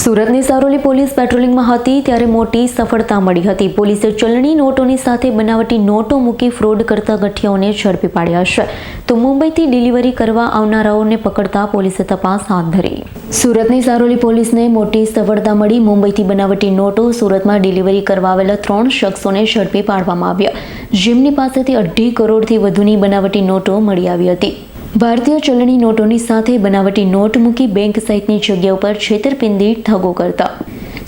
સુરતની સારોલી પોલીસ પેટ્રોલિંગમાં હતી ત્યારે મોટી સફળતા મળી હતી। પોલીસે ચલણી નોટોની સાથે બનાવટી નોટો મૂકી ફ્રોડ કરતા ગઠિયાઓને ઝડપી પાડ્યા છે। તો મુંબઈથી ડિલિવરી કરવા આવનારાઓને પકડતા પોલીસે તપાસ હાથ ધરી। સુરતની સારોલી પોલીસને મોટી સફળતા મળી। મુંબઈથી બનાવટી નોટો સુરતમાં ડિલિવરી કરવા આવેલા 3 શખ્સોને ઝડપી પાડવામાં આવ્યા। જેમની પાસેથી 2.5 કરોડથી વધુની બનાવટી નોટો મળી આવી હતી। ભારતીય ચલણી નોટોની સાથે બનાવટી નોટ મૂકી બેંક સહિતની જગ્યા ઉપર છેતરપિંડી ઠગો કરતા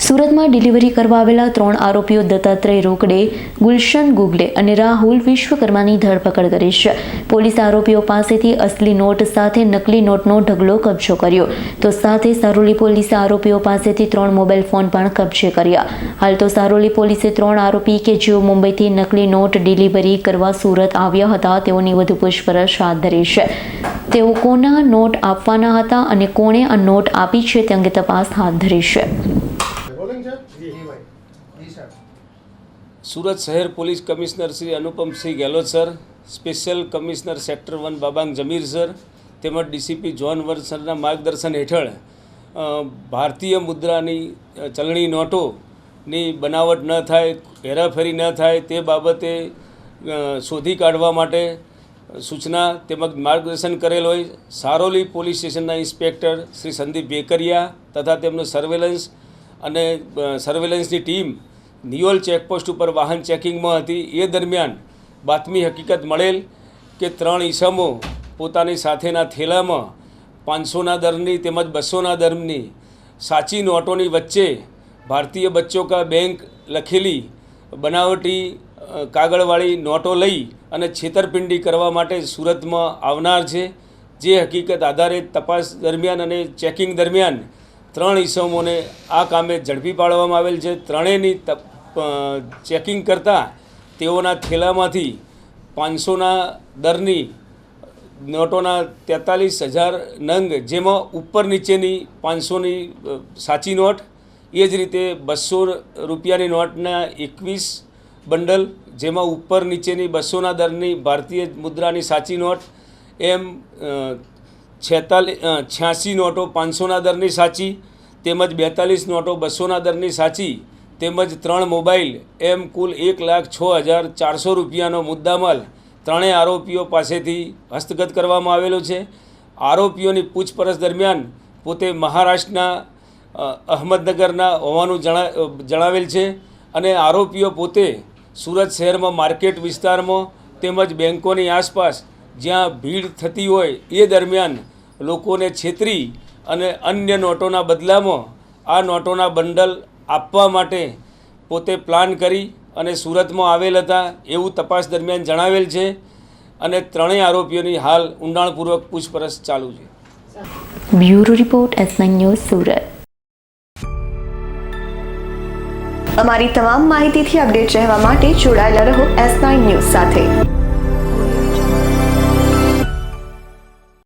સુરતમાં ડિલિવરી કરવા આવેલા 3 આરોપીઓ દત્તાત્રેય રોકડે, ગુલશન ગુગલે અને રાહુલ વિશ્વકર્માની ધરપકડ કરી છે। પોલીસે આરોપીઓ પાસેથી અસલી નોટ સાથે નકલી નોટનો ઢગલો કબજો કર્યો। તો સાથે સારોલી પોલીસે આરોપીઓ પાસેથી 3 મોબાઈલ ફોન પણ કબજે કર્યા। હાલ તો સારોલી પોલીસે 3 આરોપી કે જેઓ મુંબઈથી નકલી નોટ ડિલિવરી કરવા સુરત આવ્યા હતા તેઓની વધુ પૂછપરછ હાથ ધરી છે। તેઓ કોના નોટ આપવાના હતા અને કોણે આ નોટ આપી છે તે અંગે તપાસ હાથ ધરી છે। सूरत शहर police commissioner Shri Anupam Singh Gahlot sir, special commissioner sector 1 बाबांग जमीर सर તેમજ ડીસીપી જોન વર્ડ સરના માર્ગદર્શન હેઠળ ભારતીય મુદ્રાની ચલણી નોટોની બનાવટ ન થાય, હેરાફેરી ન થાય તે બાબતે શોધી કાઢવા માટે સૂચના તેમજ માર્ગદર્શન કરેલ હોય। સારોલી પોલીસ સ્ટેશનના ઇન્સ્પેક્ટર શ્રી સંદીપ વેકરિયા તથા તેમનું સર્વેલન્સની ટીમ નિયોલ ચેકપોસ્ટ ઉપર વાહન ચેકિંગમાં હતી। એ દરમિયાન બાતમી હકીકત મળેલ કે 3 ઈસમો પોતાની સાથેના થેલામાં 500ના દરની તેમજ 200ના દરની સાચી નોટોની વચ્ચે ભારતીય બચ્ચો કા બેંક લખેલી બનાવટી કાગળવાળી નોટો લઈ અને છેતરપિંડી કરવા માટે સુરતમાં આવનાર છે। જે હકીકત આધારે તપાસ દરમિયાન અને ચેકિંગ દરમિયાન 3 ઈસમોને આ કામે ઝડપી પાડવામાં આવેલ છે। ત્રણેયની ચેકિંગ કરતાં તેઓના થેલામાંથી 500ના દરની નોટોના 43,000 નંગ, જેમાં ઉપર નીચેની 500ની સાચી નોટ, એ જ રીતે 200 રૂપિયાની નોટના 21 બંડલ, જેમાં ઉપર નીચેની 200ના દરની ભારતીય મુદ્રાની સાચી નોટ, એમ 86 નોટો 500ના દરની સાચી, તેમજ 42 નોટો 200ના દરની સાચી, તેમજ 3 મોબાઈલ, એમ કુલ 1,06,400 રૂપિયાનો મુદ્દામાલ ત્રણેય આરોપીઓ પાસેથી હસ્તગત કરવામાં આવેલો છે। આરોપીઓની પૂછપરછ દરમિયાન પોતે મહારાષ્ટ્રના અહમદનગરના હોવાનું જણાવેલ છે અને આરોપીઓ પોતે સુરત શહેરમાં માર્કેટ વિસ્તારમાં તેમજ બેંકોની આસપાસ જ્યાં ભીડ થતી હોય એ દરમિયાન લોકોને છેતરી અને અન્ય નોટોના બદલામાં આ નોટોના બંડલ આપવા માટે પોતે પ્લાન કરી અને સુરતમાં આવેલ હતા એવું તપાસ દરમિયાન જણાવેલ છે અને ત્રણેય આરોપીઓની હાલ ઊંડાણપૂર્વક પૂછપરછ ચાલુ છે। Bureau report S9 news Surat. અમારી તમામ માહિતીથી અપડેટ રહેવા માટે જોડાયેલા રહો S9 ન્યૂઝ સાથે।